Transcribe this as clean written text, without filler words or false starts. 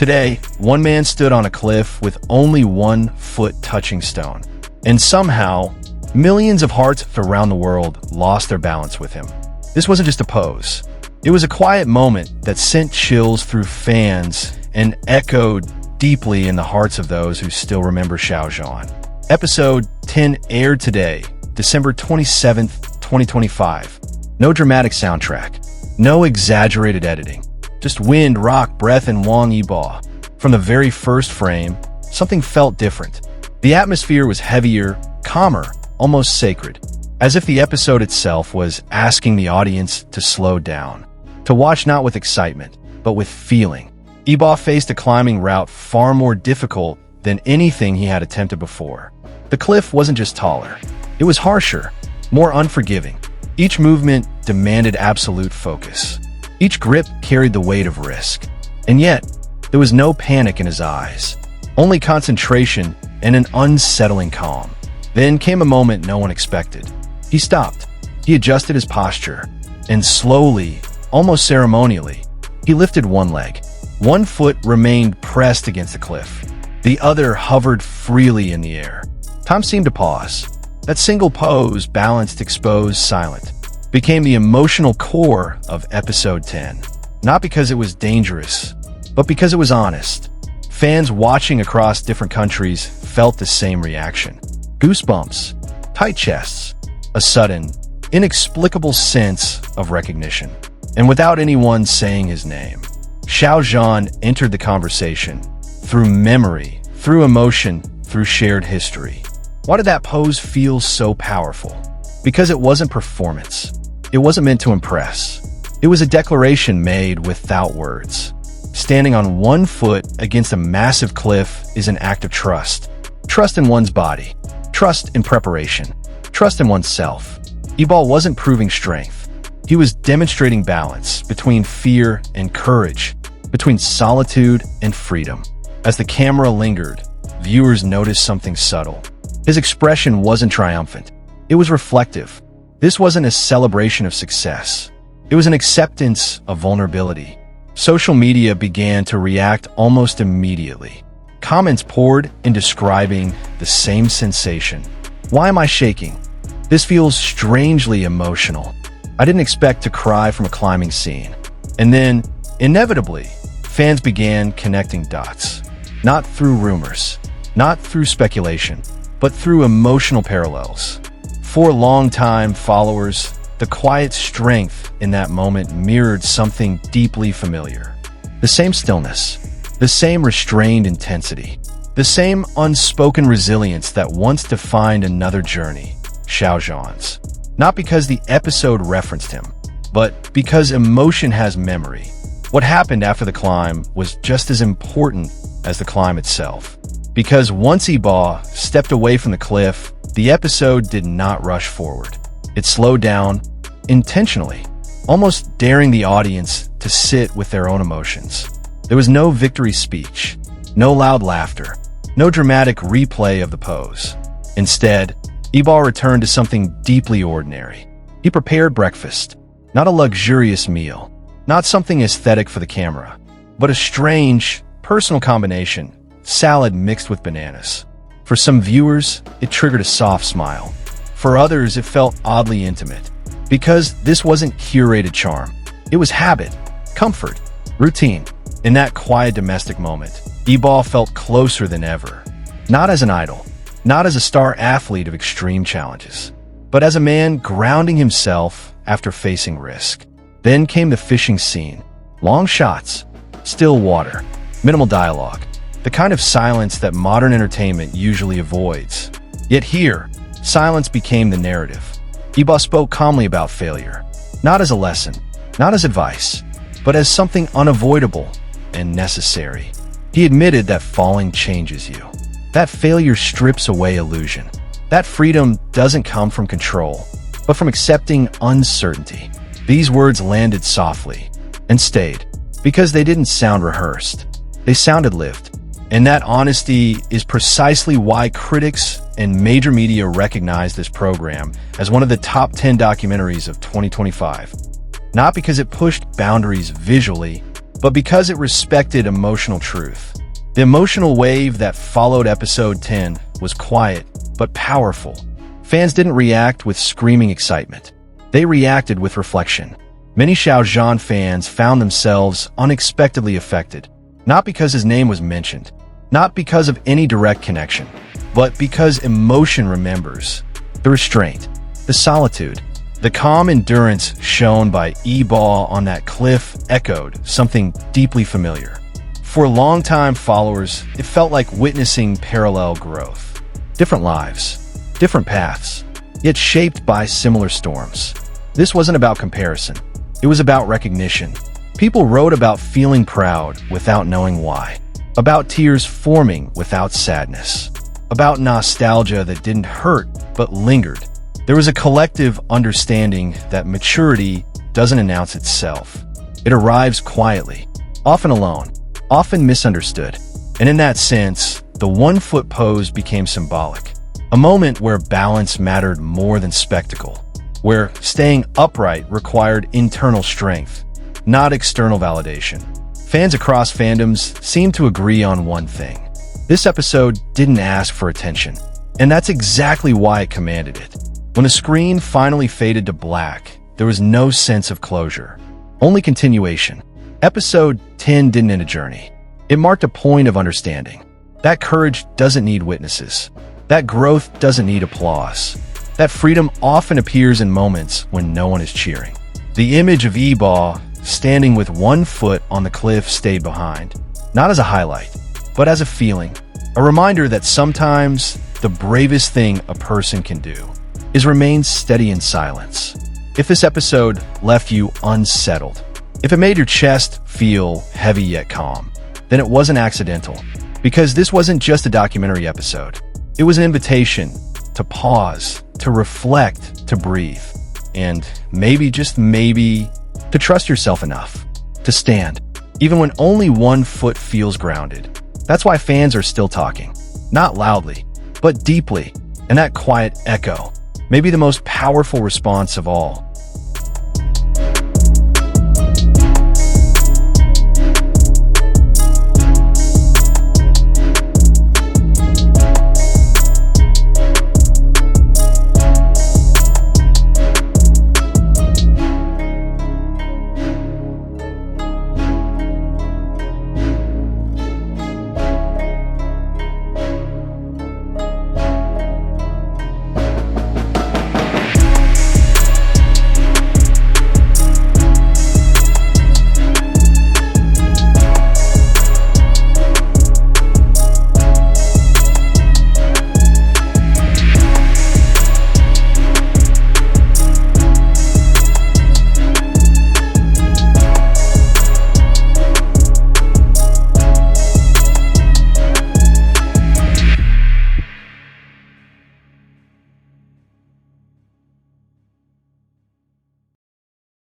Today, one man stood on a cliff with only 1 foot touching stone. And somehow, millions of hearts around the world lost their balance with him. This wasn't just a pose. It was a quiet moment that sent chills through fans and echoed deeply in the hearts of those who still remember Xiao Zhan. Episode 10 aired today, December 27th, 2025. No dramatic soundtrack, no exaggerated editing, just wind, rock, breath, and Wang Yibo. From the very first frame, something felt different. The atmosphere was heavier, calmer, almost sacred, as if the episode itself was asking the audience to slow down, to watch not with excitement, but with feeling. Yibo faced a climbing route far more difficult than anything he had attempted before. The cliff wasn't just taller, it was harsher, more unforgiving. Each movement demanded absolute focus. Each grip carried the weight of risk. And yet, there was no panic in his eyes, only concentration and an unsettling calm. Then came a moment no one expected. He stopped. He adjusted his posture, and slowly, almost ceremonially, he lifted one leg. 1 foot remained pressed against the cliff. The other hovered freely in the air. Time seemed to pause. That single pose, balanced, exposed, silent, became the emotional core of episode 10. Not because it was dangerous, but because it was honest. Fans watching across different countries felt the same reaction. Goosebumps, tight chests, a sudden, inexplicable sense of recognition. And without anyone saying his name, Xiao Zhan entered the conversation through memory, through emotion, through shared history. Why did that pose feel so powerful? Because it wasn't performance. It wasn't meant to impress. It was a declaration made without words. Standing on 1 foot against a massive cliff is an act of trust. Trust in one's body. Trust in preparation. Trust in oneself. Yibo wasn't proving strength. He was demonstrating balance between fear and courage, between solitude and freedom. As the camera lingered, viewers noticed something subtle. His expression wasn't triumphant. It was reflective. This wasn't a celebration of success. It was an acceptance of vulnerability. Social media began to react almost immediately. Comments poured in describing the same sensation. Why am I shaking? This feels strangely emotional. I didn't expect to cry from a climbing scene. And then, inevitably, fans began connecting dots. Not through rumors, not through speculation, but through emotional parallels. For longtime followers, the quiet strength in that moment mirrored something deeply familiar. The same stillness, the same restrained intensity, the same unspoken resilience that once defined another journey, Xiao Zhan's. Not because the episode referenced him, but because emotion has memory. What happened after the climb was just as important as the climb itself. Because once Yibo stepped away from the cliff, the episode did not rush forward. It slowed down, intentionally, almost daring the audience to sit with their own emotions. There was no victory speech, no loud laughter, no dramatic replay of the pose. Instead, Yibo returned to something deeply ordinary. He prepared breakfast, not a luxurious meal, not something aesthetic for the camera, but a strange, personal combination, salad mixed with bananas. For some viewers, it triggered a soft smile. For others, it felt oddly intimate. Because this wasn't curated charm. It was habit, comfort, routine. In that quiet domestic moment, Yibo felt closer than ever. Not as an idol, not as a star athlete of extreme challenges, but as a man grounding himself after facing risk. Then came the fishing scene. Long shots, still water, minimal dialogue. The kind of silence that modern entertainment usually avoids. Yet here, silence became the narrative. Yibo spoke calmly about failure, not as a lesson, not as advice, but as something unavoidable and necessary. He admitted that falling changes you, that failure strips away illusion, that freedom doesn't come from control, but from accepting uncertainty. These words landed softly and stayed because they didn't sound rehearsed. They sounded lived. And that honesty is precisely why critics and major media recognize this program as one of the top 10 documentaries of 2025. Not because it pushed boundaries visually, but because it respected emotional truth. The emotional wave that followed episode 10 was quiet, but powerful. Fans didn't react with screaming excitement. They reacted with reflection. Many Xiao Zhan fans found themselves unexpectedly affected, not because his name was mentioned, not because of any direct connection, but because emotion remembers. The restraint, the solitude, the calm endurance shown by Yibo on that cliff echoed something deeply familiar. For longtime followers, it felt like witnessing parallel growth. Different lives, different paths, yet shaped by similar storms. This wasn't about comparison. It was about recognition. People wrote about feeling proud without knowing why, about tears forming without sadness, about nostalgia that didn't hurt but lingered. There was a collective understanding that maturity doesn't announce itself. It arrives quietly, often alone, often misunderstood. And in that sense, the 1 foot pose became symbolic. A moment where balance mattered more than spectacle, where staying upright required internal strength, not external validation. Fans across fandoms seemed to agree on one thing. This episode didn't ask for attention, and that's exactly why it commanded it. When the screen finally faded to black, there was no sense of closure, only continuation. Episode 10 didn't end a journey. It marked a point of understanding. That courage doesn't need witnesses. That growth doesn't need applause. That freedom often appears in moments when no one is cheering. The image of Yibo standing with 1 foot on the cliff stayed behind, not as a highlight, but as a feeling, a reminder that sometimes the bravest thing a person can do is remain steady in silence. If this episode left you unsettled, if it made your chest feel heavy yet calm, then it wasn't accidental, because this wasn't just a documentary episode. It was an invitation to pause, to reflect, to breathe, and maybe, just maybe, to trust yourself enough to stand, even when only 1 foot feels grounded. That's why fans are still talking, not loudly, but deeply, and that quiet echo may be the most powerful response of all.